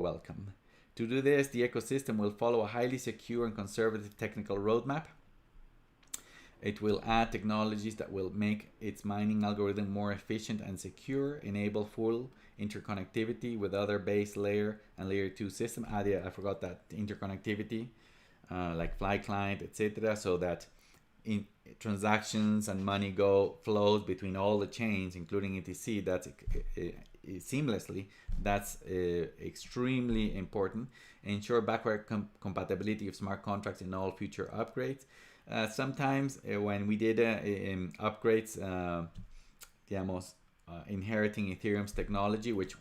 welcome. To do this, the ecosystem will follow a highly secure and conservative technical roadmap. It will add technologies that will make its mining algorithm more efficient and secure, enable full interconnectivity with other base layer and layer 2 system. Yeah, I forgot that interconnectivity, like fly client, etc., so that in transactions and money flows between all the chains, including ETC. That's seamlessly. That's extremely important. Ensure backward compatibility of smart contracts in all future upgrades. Sometimes when we did upgrades, digamos, inheriting Ethereum's technology, which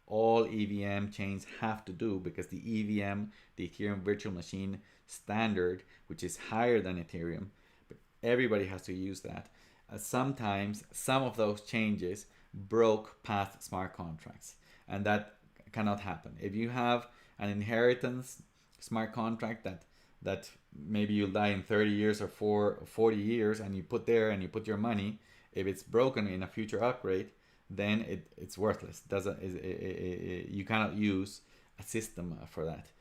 all EVM chains have to do, because the EVM, the Ethereum virtual machine standard, which is higher than Ethereum, but everybody has to use that. Sometimes some of those changes broke past smart contracts, and that cannot happen. If you have an inheritance smart contract that maybe you'll die in 30 years or 40 years, and you put your money, if it's broken in a future upgrade, then it's worthless. You cannot use a system for that.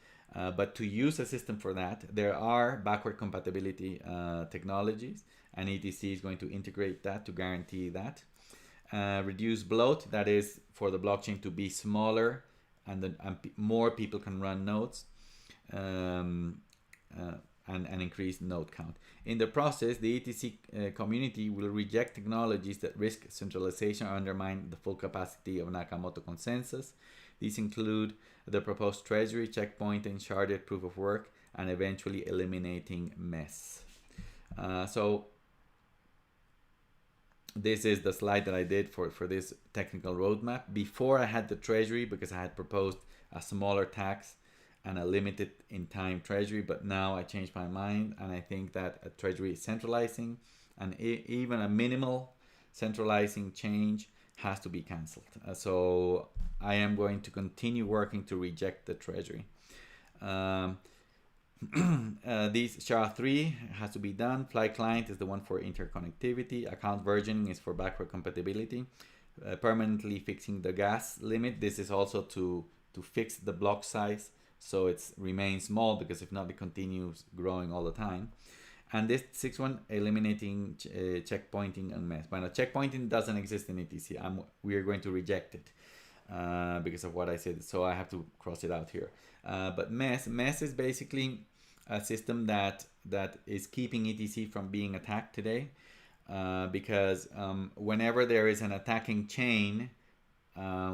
But to use a system for that, there are backward compatibility technologies, and ETC is going to integrate that to guarantee that. Reduce bloat, that is for the blockchain to be smaller and more people can run nodes. And increase node count. In the process, the ETC community will reject technologies that risk centralization or undermine the full capacity of Nakamoto consensus. These include the proposed treasury, checkpointing, sharded proof of work, and eventually eliminating mess. So this is the slide that I did for this technical roadmap. Before I had the treasury, because I had proposed a smaller tax and a limited in time treasury, but now I changed my mind, and I think that a treasury is centralizing, and even a minimal centralizing change has to be cancelled. So I am going to continue working to reject the treasury. These SHA-3 has to be done. Fly client is the one for interconnectivity. Account versioning is for backward compatibility. Permanently fixing the gas limit. This is also to fix the block size, so it remains small, because if not, it continues growing all the time. And this sixth one, eliminating checkpointing and mess. But checkpointing doesn't exist in ETC. We are going to reject it because of what I said. So I have to cross it out here. But mess is basically a system that is keeping ETC from being attacked today, because whenever there is an attacking chain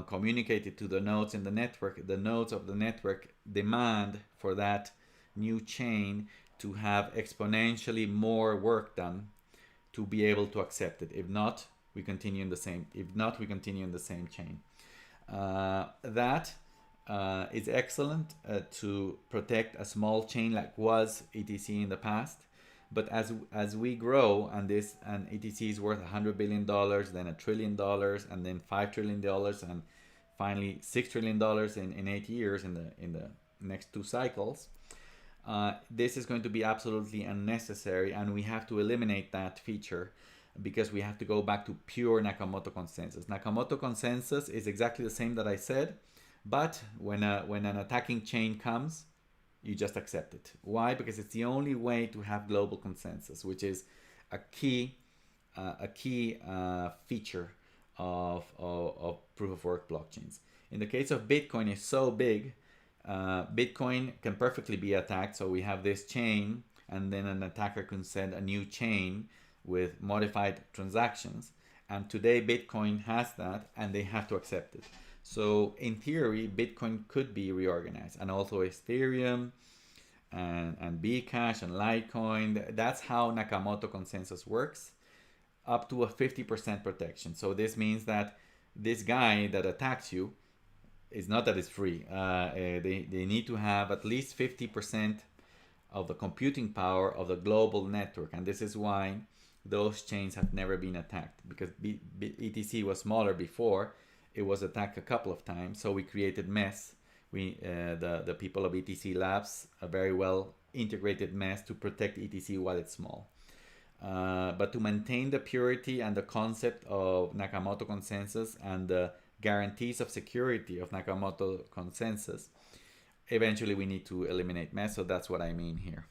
communicated to the nodes in the network, the nodes of the network demand for that new chain to have exponentially more work done to be able to accept it. If not, we continue in the same. Chain. That is excellent to protect a small chain like was ETC in the past. But as we grow, and ETC is worth $100 billion, then $1 trillion, and then $5 trillion, and finally $6 trillion in 8 years in the next 2 cycles, this is going to be absolutely unnecessary, and we have to eliminate that feature, because we have to go back to pure Nakamoto consensus. Nakamoto consensus is exactly the same that I said, but when an attacking chain comes, you just accept it. Why? Because it's the only way to have global consensus, which is a key feature of proof of work blockchains. In the case of Bitcoin, it's so big. Bitcoin can perfectly be attacked. So we have this chain, and then an attacker can send a new chain with modified transactions. And today Bitcoin has that, and they have to accept it. So in theory, Bitcoin could be reorganized, and also Ethereum and Bcash and Litecoin. That's how Nakamoto consensus works, up to a 50% protection. So this means that this guy that attacks you is not that it's free. They need to have at least 50% of the computing power of the global network, and this is why those chains have never been attacked, because ETC was smaller before. It was attacked a couple of times, so we created mess. The people of ETC Labs, a very well integrated mess to protect ETC while it's small. But to maintain the purity and the concept of Nakamoto consensus and the guarantees of security of Nakamoto consensus, eventually we need to eliminate mess, so that's what I mean here.